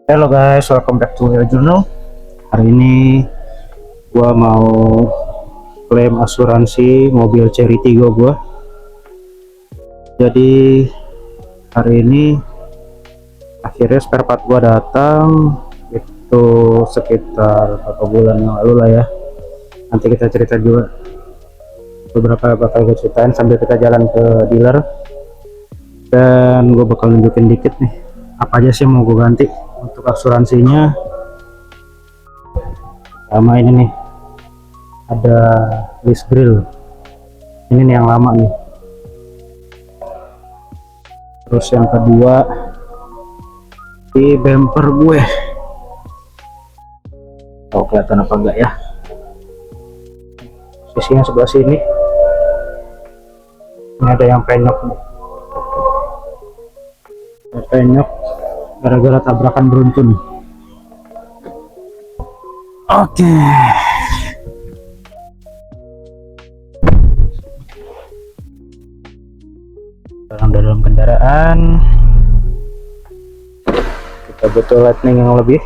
Hello guys, welcome back to your journal. Hari ini gua mau klaim asuransi mobil Cherry Tiggo gua. Jadi hari ini akhirnya spare part gua datang, itu sekitar beberapa bulan yang lalu lah ya. Nanti kita cerita juga beberapa bakal gue ceritain sambil kita jalan ke dealer, dan gue bakal nunjukin dikit nih apa aja sih mau gue ganti untuk asuransinya. Sama ini nih, ada list grill, ini nih yang lama nih. Terus yang kedua di bumper gue, tahu kelihatan apa enggak ya, sisinya sebelah sini ini ada yang penyok nih, penyok gara-gara tabrakan beruntun. Oke. Dalam kendaraan kita butuh lightning yang lebih.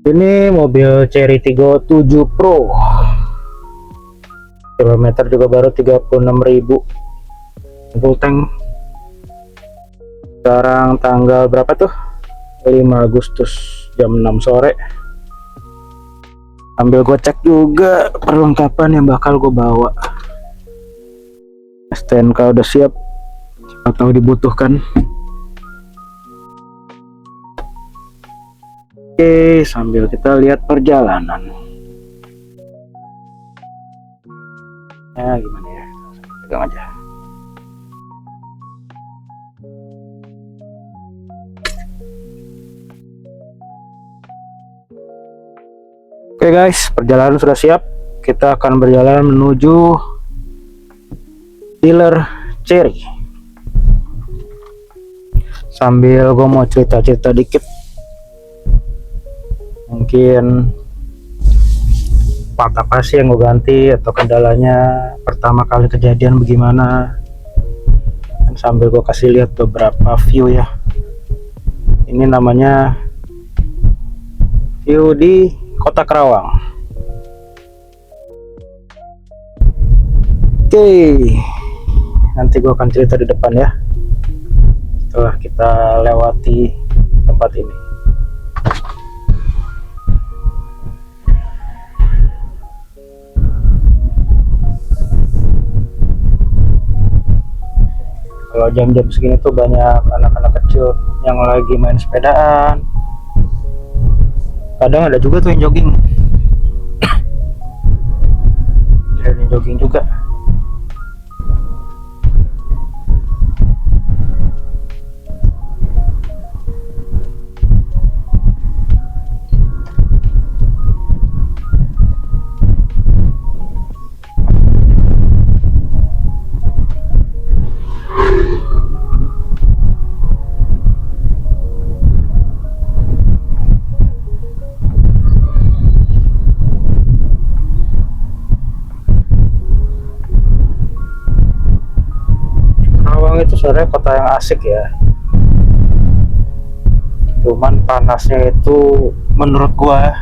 Ini mobil Cherry Tiggo 7 Pro, kilometer juga baru 36.000, full tank. Sekarang tanggal berapa tuh? 5 Agustus jam 6 sore. Ambil gue cek juga perlengkapan yang bakal gue bawa. STNK udah siap, atau dibutuhkan. Oke, sambil kita lihat perjalanan. Ya gimana ya, pegang aja. Oke guys, perjalanan sudah siap. Kita akan berjalan menuju dealer Cherry. Sambil gue mau cerita-cerita dikit, mungkin part apa sih yang gue ganti atau kendalanya pertama kali kejadian bagaimana. Dan sambil gue kasih lihat beberapa view ya. Ini namanya view di Kota Karawang. Oke, nanti gue akan cerita di depan ya, setelah kita lewati tempat ini. Kalau jam-jam segini tuh banyak anak-anak kecil yang lagi main sepedaan. Kadang ada juga tuh yang jogging. Ada yang jogging juga. Itu sebenarnya kota yang asik ya, cuman panasnya itu menurut gua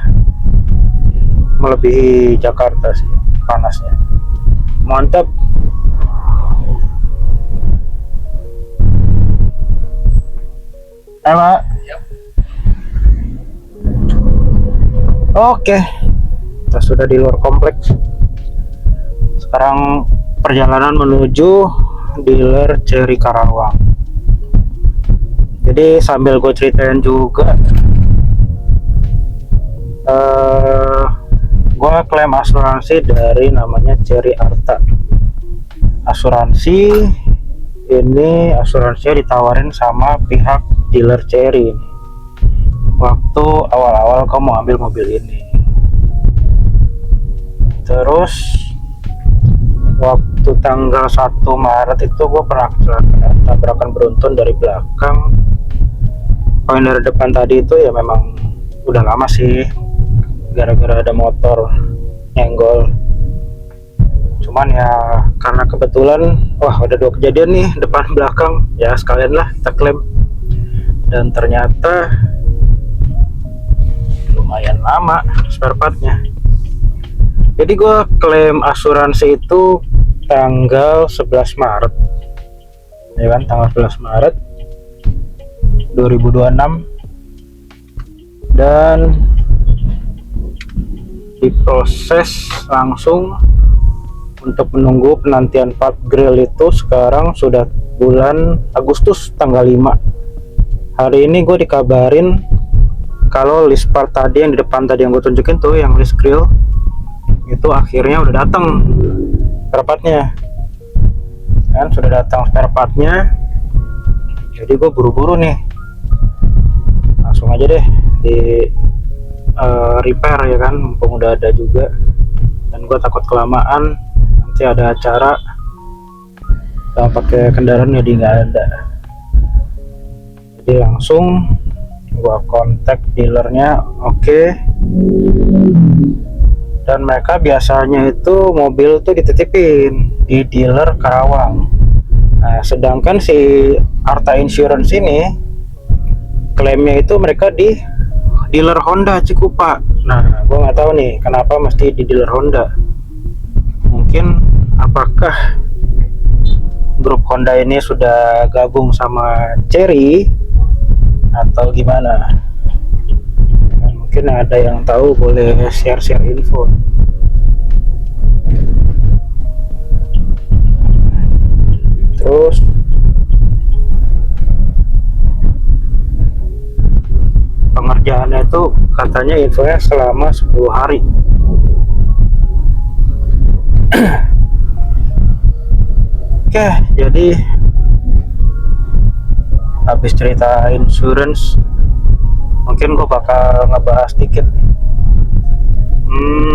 melebihi Jakarta sih panasnya. Mantap. Pak. Oke, kita sudah di luar kompleks. Sekarang perjalanan menuju dealer Cherry Karawang. Jadi sambil gue ceritain juga, gue klaim asuransi dari namanya Cherry Arta Asuransi. Ini asuransinya ditawarin sama pihak dealer Cherry ini waktu awal-awal kamu mau ambil mobil ini. Terus waktu tanggal 1 Maret itu gue pernah tabrakan beruntun dari belakang. Poin dari depan tadi itu ya memang udah lama sih, gara-gara ada motor nyenggol. Cuman ya karena kebetulan wah udah 2 kejadian nih depan belakang, ya sekalian lah kita klaim. Dan ternyata lumayan lama spare partnya. Jadi gue klaim asuransi itu tanggal 11 Maret ya kan, tanggal 11 Maret 2026, dan diproses langsung. Untuk menunggu penantian part grill itu sekarang sudah bulan Agustus tanggal 5. Hari ini gue dikabarin kalau list part tadi yang di depan tadi yang gue tunjukin tuh, yang list grill itu akhirnya udah datang spare partnya kan, sudah datang spare partnya. Jadi gue buru-buru nih, langsung aja deh di repair ya kan, mumpung udah ada juga. Dan gue takut kelamaan nanti ada acara kalau pakai kendaraan jadi nggak ada. Jadi langsung gue kontak dealernya. Oke. Dan mereka biasanya itu mobil tuh dititipin di dealer Karawang. Nah, sedangkan si Arta Insurance ini klaimnya itu mereka di dealer Honda Cikupa. Nah, gue nggak tahu nih kenapa mesti di dealer Honda. Mungkin apakah grup Honda ini sudah gabung sama Chery atau gimana? Mungkin ada yang tahu, boleh share-share info. Terus pengerjaannya itu katanya infonya selama 10 hari. Oke, jadi habis cerita insurance, mungkin gue bakal ngebahas dikit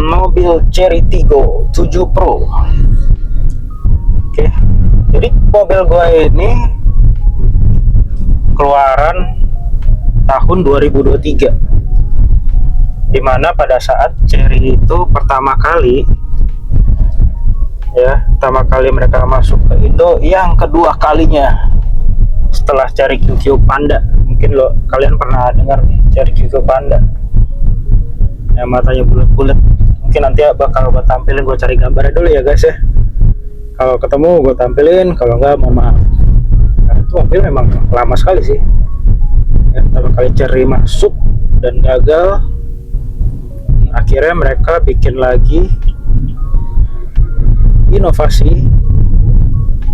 mobil Chery Tiggo 7 Pro. Oke, jadi mobil gue ini keluaran tahun 2023, dimana pada saat Chery itu pertama kali mereka masuk ke Indo yang kedua kalinya setelah Chery QQ Panda. Mungkin kalian pernah dengar nih Chery QQ Panda yang matanya bulat-bulat. Mungkin nanti bakal gue tampilin, gue cari gambarnya dulu ya guys ya. Kalau ketemu gue tampilin, kalau enggak mohon maaf. Karena itu mobil memang lama sekali sih ya, pertama kali Chery masuk dan gagal. Akhirnya mereka bikin lagi inovasi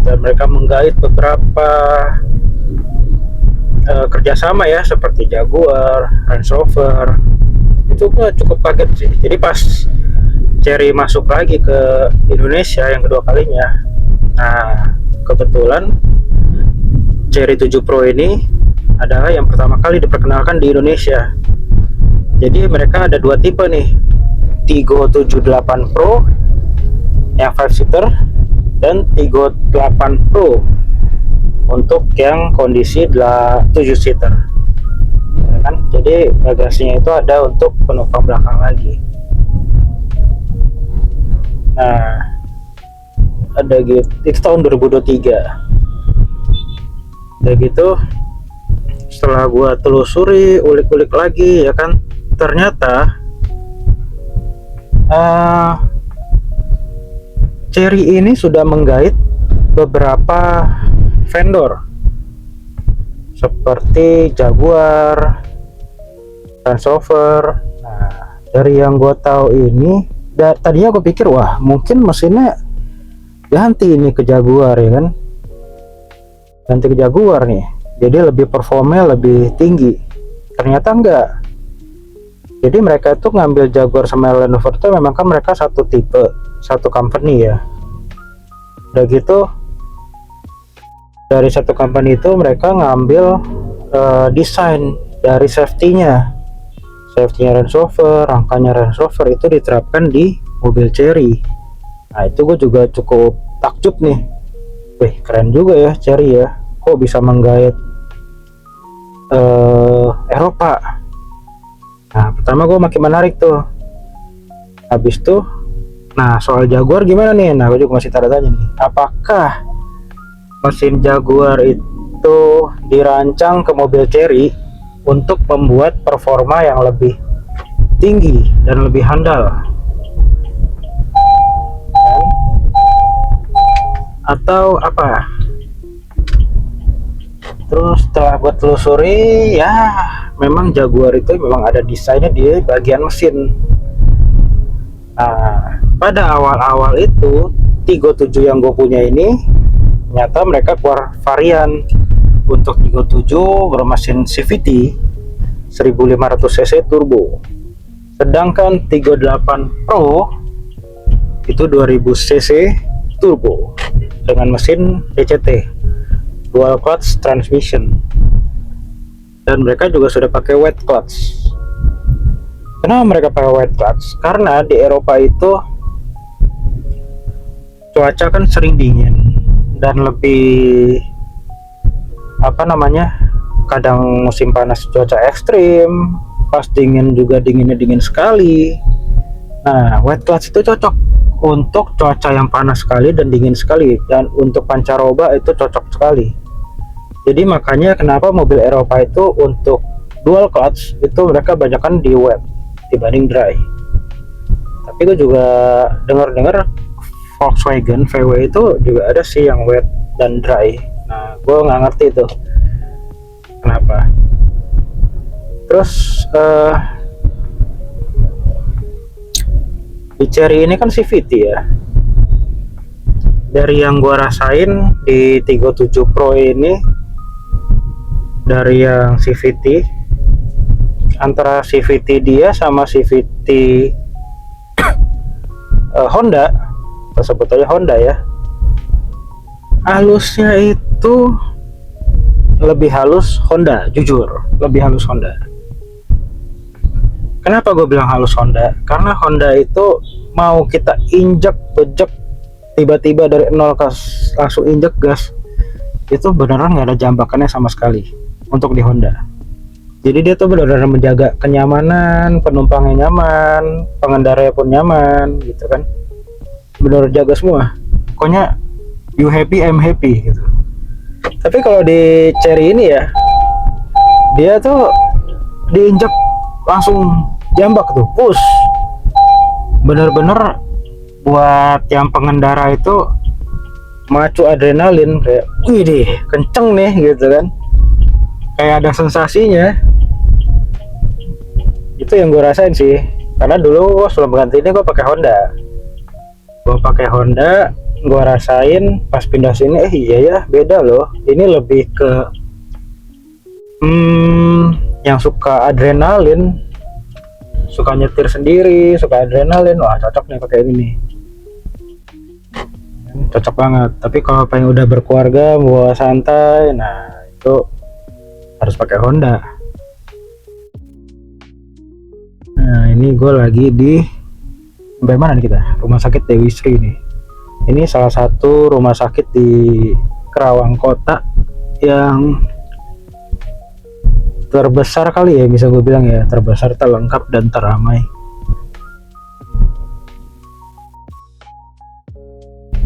dan mereka menggait beberapa kerjasama ya, seperti Jaguar, Range Rover. Itu gue cukup kaget sih. Jadi pas Chery masuk lagi ke Indonesia yang kedua kalinya, nah kebetulan Chery 7 Pro ini adalah yang pertama kali diperkenalkan di Indonesia. Jadi mereka ada dua tipe nih, Tiggo 78 Pro yang 5-seater dan Tiggo 8 Pro untuk yang kondisi 7-seater ya kan. Jadi bagasinya itu ada untuk penumpang belakang lagi. Nah, ada gitu, itu tahun 2023. Udah gitu, setelah gua telusuri, ulik-ulik lagi ya kan, ternyata Chery ini sudah menggait beberapa vendor seperti Jaguar, Range Rover. Nah, dari yang gue tahu ini, tadinya gue pikir wah mungkin mesinnya ganti ini ke Jaguar ya kan, ganti ke Jaguar nih, jadi lebih performanya lebih tinggi. Ternyata enggak. Jadi mereka itu ngambil Jaguar sama Land Rover itu memang kan mereka satu tipe, satu company ya. Udah gitu dari satu company itu mereka ngambil desain dari safety-nya Range Rover, rangkanya Range Rover itu diterapkan di mobil Chery. Nah itu gue juga cukup takjub nih, wih keren juga ya Chery ya, kok bisa menggait Eropa. Nah pertama gue makin menarik tuh. Habis tuh, nah soal Jaguar gimana nih? Nah gue juga masih tanda tanya nih, apakah mesin Jaguar itu dirancang ke mobil Chery untuk membuat performa yang lebih tinggi dan lebih handal. Atau apa? Terus setelah gue telusuri, ya memang Jaguar itu memang ada desainnya di bagian mesin. Nah, pada awal-awal itu Tigo 7 yang gue punya ini, ternyata mereka keluar varian untuk Tigo 7 bermesin CVT 1500 cc turbo, sedangkan Tigo 8 Pro itu 2000 cc turbo dengan mesin DCT dual clutch transmission, dan mereka juga sudah pakai wet clutch. Kenapa mereka pakai wet clutch? Karena di Eropa itu cuaca kan sering dingin dan lebih kadang musim panas cuaca ekstrim, pas dingin juga dingin sekali. Nah, wet clutch itu cocok untuk cuaca yang panas sekali dan dingin sekali, dan untuk pancaroba itu cocok sekali. Jadi makanya kenapa mobil Eropa itu untuk dual clutch itu mereka banyakkan di wet dibanding dry. Tapi gue juga dengar Volkswagen VW itu juga ada sih yang wet dan dry. Nah, gue nggak ngerti itu kenapa. Terus di Chery ini kan CVT ya. Dari yang gue rasain di Tigo 7 Pro ini, dari yang CVT, antara CVT dia sama CVT Honda, kita sebut aja Honda ya, halusnya itu lebih halus Honda, jujur lebih halus Honda. Kenapa gue bilang halus Honda? Karena Honda itu mau kita injek bejek tiba-tiba dari nol langsung injek gas, itu beneran nggak ada jambakannya sama sekali untuk di Honda. Jadi dia tuh benar-benar menjaga kenyamanan, penumpangnya nyaman, pengendaranya pun nyaman gitu kan, benar jaga semua. Pokoknya you happy I'm happy gitu. Tapi kalau di Chery ini ya, dia tuh diinjak langsung jambak tuh, push. Bener-bener buat yang pengendara itu macu adrenalin, kayak wih deh kenceng nih gitu kan, kayak ada sensasinya. Itu yang gue rasain sih, karena dulu sebelum ganti ini gue pakai Honda, gue rasain pas pindah sini, iya ya beda loh. Ini lebih ke yang suka adrenalin, suka nyetir sendiri, suka adrenalin, wah cocok nih pakai ini nih, cocok banget. Tapi kalau pengen udah berkeluarga, bawa santai, nah itu harus pakai Honda. Nah, ini gue lagi di mana nih kita? Rumah sakit Dewi Sri nih. Ini salah satu rumah sakit di Kerawang Kota yang terbesar kali ya, bisa gue bilang ya, terbesar, terlengkap dan teramai.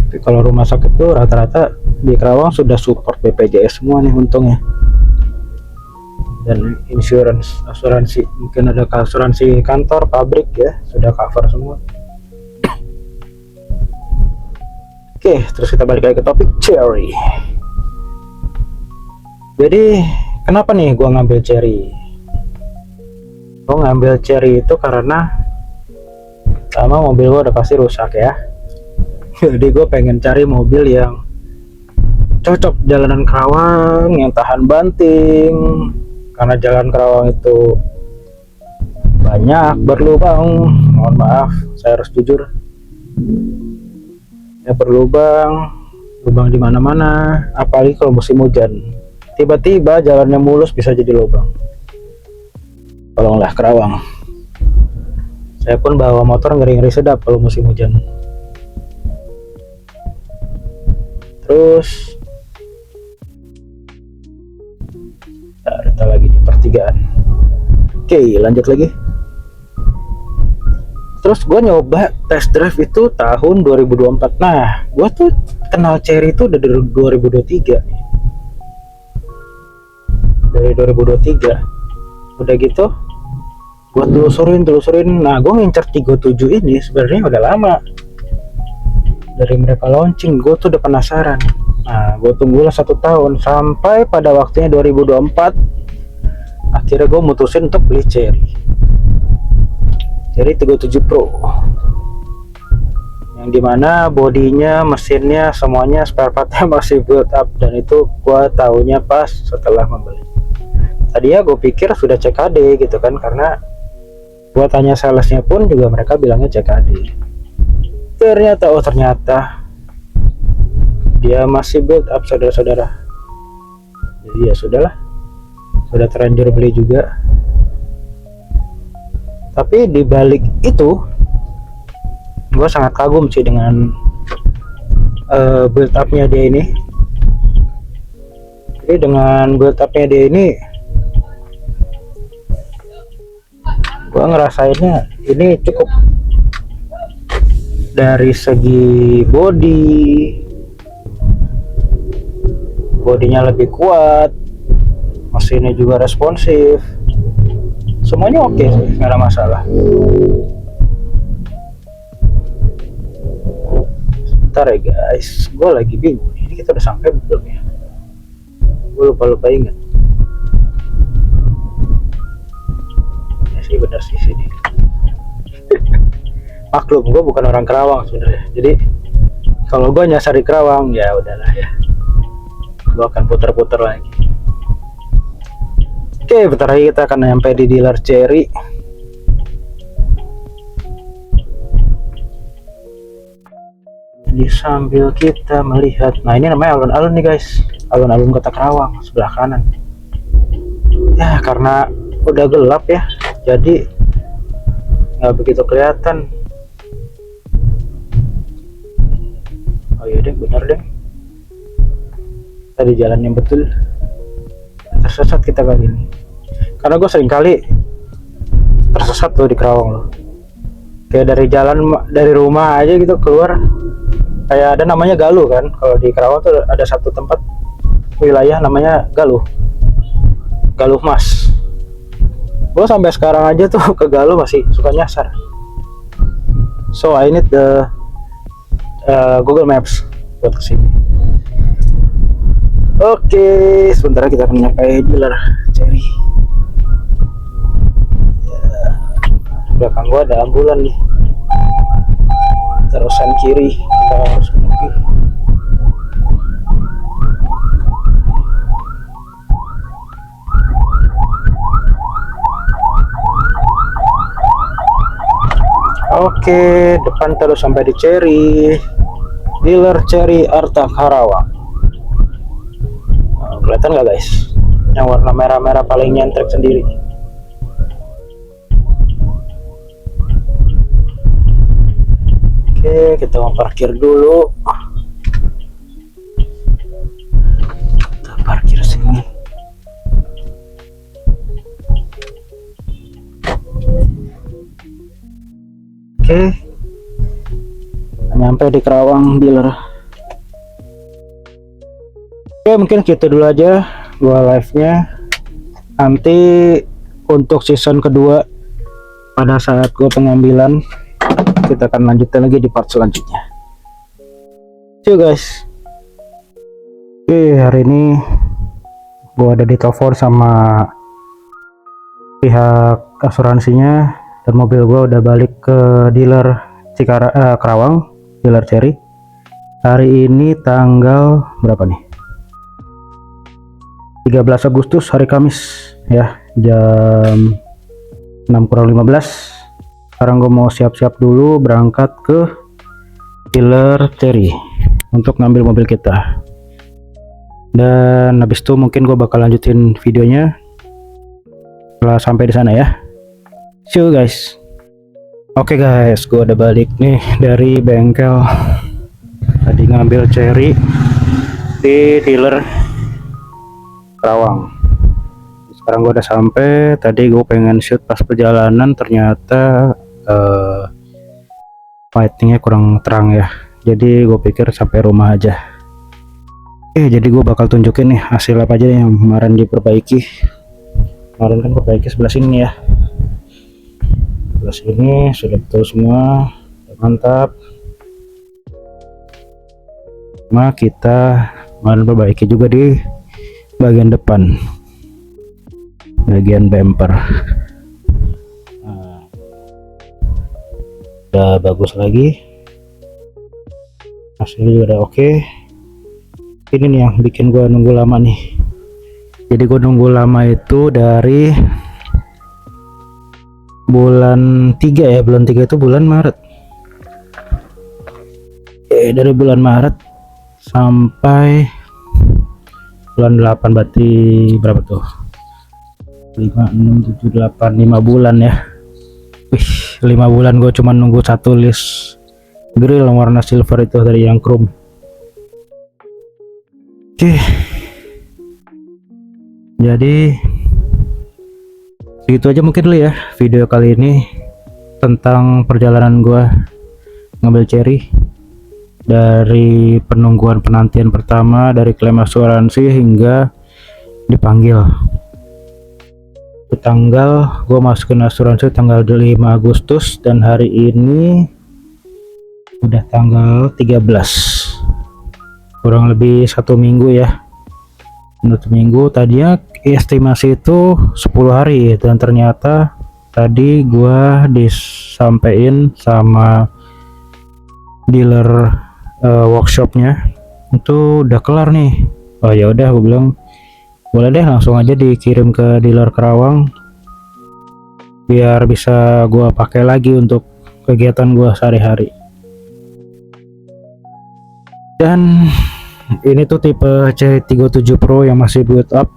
Tapi kalau rumah sakit tuh rata-rata di Kerawang sudah support BPJS semua nih untungnya, dan asuransi, mungkin ada asuransi kantor, pabrik ya, sudah cover semua. Oke, terus kita balik lagi ke topik Chery. Jadi kenapa nih gua ngambil Chery? Gua ngambil Chery itu karena sama mobil gua udah pasti rusak ya. Jadi gue pengen cari mobil yang cocok jalanan Kerawang, yang tahan banting, karena jalan Kerawang itu banyak berlubang. Mohon maaf, saya harus jujur ya, berlubang, lubang di mana-mana, apalagi kalau musim hujan, tiba-tiba jalannya mulus bisa jadi lubang. Tolonglah Kerawang. Saya pun bawa motor ngeri-ngeri sedap kalau musim hujan. Terus kita lagi di pertigaan. Oke, lanjut lagi. Terus gue nyoba test drive itu tahun 2024. Nah, gue tuh kenal Cherry itu udah dari 2023 nih. Dari 2023. Udah gitu, gue telusurin. Nah, gue ngincer 37 ini sebenarnya udah lama. Dari mereka launching, gue tuh udah penasaran. Nah, gue tunggulah 1 tahun sampai pada waktunya 2024. Akhirnya gue mutusin untuk beli Cherry 37 Pro, yang dimana bodinya, mesinnya, semuanya spare partnya masih build up, dan itu gue taunya pas setelah membeli. Tadi ya gue pikir sudah CKD gitu kan, karena gue tanya salesnya pun juga mereka bilangnya CKD. Ternyata dia masih build up, saudara-saudara. Jadi ya sudahlah, sudah terlanjur beli juga. Tapi dibalik itu, gue sangat kagum sih dengan build upnya dia ini. Jadi dengan build upnya dia ini, gue ngerasainnya ini cukup. Dari segi bodinya lebih kuat, mesinnya juga responsif, semuanya oke sih, nggak ada masalah. Bentar ya guys, gue lagi bingung, ini kita udah sampai belum ya? Gue lupa ingat. Ya sih, benar sih sini. Maklum, gue bukan orang Kerawang sebenarnya, jadi kalau gue nyasar di Kerawang ya udahlah ya, gue akan putar-putar lagi. Oke, bentar lagi kita akan sampai di dealer Cherry. Jadi sambil kita melihat, nah ini namanya alun-alun nih guys, alun-alun kota Kerawang sebelah kanan. Ya karena udah gelap ya, jadi nggak begitu kelihatan. Oh iya deh, benar deh, tadi jalan yang betul. Tersesat kita kali ini, karena gue sering kali tersesat tuh di Kerawang loh. Kayak dari rumah aja gitu keluar, kayak ada namanya Galuh kan. Kalau di Kerawang tuh ada satu tempat wilayah namanya Galuh Mas. Gue sampai sekarang aja tuh ke Galuh masih suka nyasar. So I need the Google Maps buat kesini. Oke, sebentar kita akan nyampe dealer Cherry. Belakang gua ada ambulan nih, terusan kiri kita harus menuju. Oke, depan terus sampai di Cherry, dealer Cherry Arta Karawang. Nah, kelihatan nggak guys, yang warna merah-merah paling nyentrek sendiri. Oke, kita mau parkir dulu. Kita parkir sini. Oke, nyampe di Kerawang dealer. Oke, mungkin gitu dulu aja gua live-nya. Nanti untuk season kedua, pada saat gua pengambilan, kita akan lanjutkan lagi di part selanjutnya. See you guys. Oke, hari ini gua ada di telepon sama pihak asuransinya, dan mobil gua udah balik ke dealer Kerawang, dealer Cherry. Hari ini tanggal berapa nih? 13 Agustus, hari Kamis ya, jam 6:15. Sekarang gue mau siap-siap dulu berangkat ke dealer Cherry untuk ngambil mobil kita, dan habis itu mungkin gue bakal lanjutin videonya setelah sampai di sana ya. See you guys. Oke guys, gue udah balik nih dari bengkel. Tadi ngambil Cherry di dealer Kerawang. Sekarang gue udah sampai. Tadi gue pengen shoot pas perjalanan, ternyata lightingnya kurang terang ya, jadi gue pikir sampai rumah aja. Oke, jadi gue bakal tunjukin nih hasil apa aja yang kemarin diperbaiki. Kemarin kan perbaiki sebelah sini ya, sebelah sini sudah betul semua, mantap. Nah, kita kemarin perbaiki juga di bagian depan, bagian bumper. Nah, udah bagus lagi, hasilnya juga udah oke. Ini nih yang bikin gua nunggu lama nih. Jadi gua nunggu lama itu dari bulan 3 ya, bulan 3 itu bulan Maret. Dari bulan Maret sampai bulan 8, berarti berapa tuh? 5, 6, 7, 8, 5 bulan ya. Wih, 5 bulan gue cuma nunggu satu list grill warna silver itu dari yang chrome. Oke, jadi segitu aja mungkin dulu ya video kali ini tentang perjalanan gue ngambil cherry dari penungguan penantian pertama, dari klaim asuransi hingga dipanggil. Di tanggal gue masukin asuransi tanggal 5 Agustus dan hari ini udah tanggal 13, kurang lebih 1 minggu ya. 1 minggu, tadinya estimasi itu 10 hari dan ternyata tadi gua disampaikan sama dealer workshopnya itu udah kelar nih. Oh ya udah, gue bilang boleh deh langsung aja dikirim ke dealer Karawang biar bisa gua pakai lagi untuk kegiatan gua sehari-hari. Dan ini tuh tipe Cherry 37 Pro yang masih build up.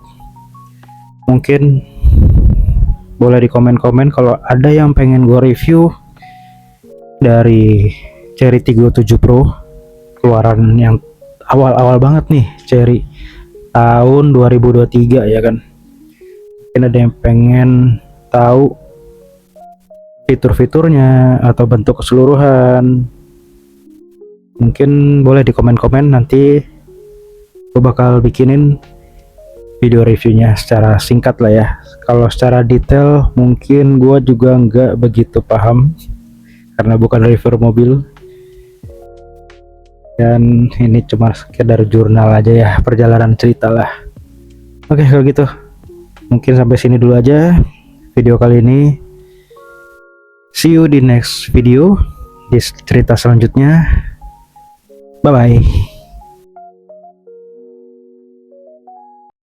Mungkin boleh di komen-komen kalau ada yang pengen gua review dari Cherry 37 Pro keluaran yang awal-awal banget nih, Cherry tahun 2023 ya kan. Mungkin ada yang pengen tahu fitur-fiturnya atau bentuk keseluruhan, mungkin boleh di komen-komen, nanti gue bakal bikinin video reviewnya secara singkat lah ya. Kalau secara detail mungkin gue juga nggak begitu paham karena bukan reviewer mobil, dan ini cuma sekedar jurnal aja ya, perjalanan cerita lah. Oke, kalau gitu mungkin sampai sini dulu aja video kali ini. See you di next video, di cerita selanjutnya. Bye bye.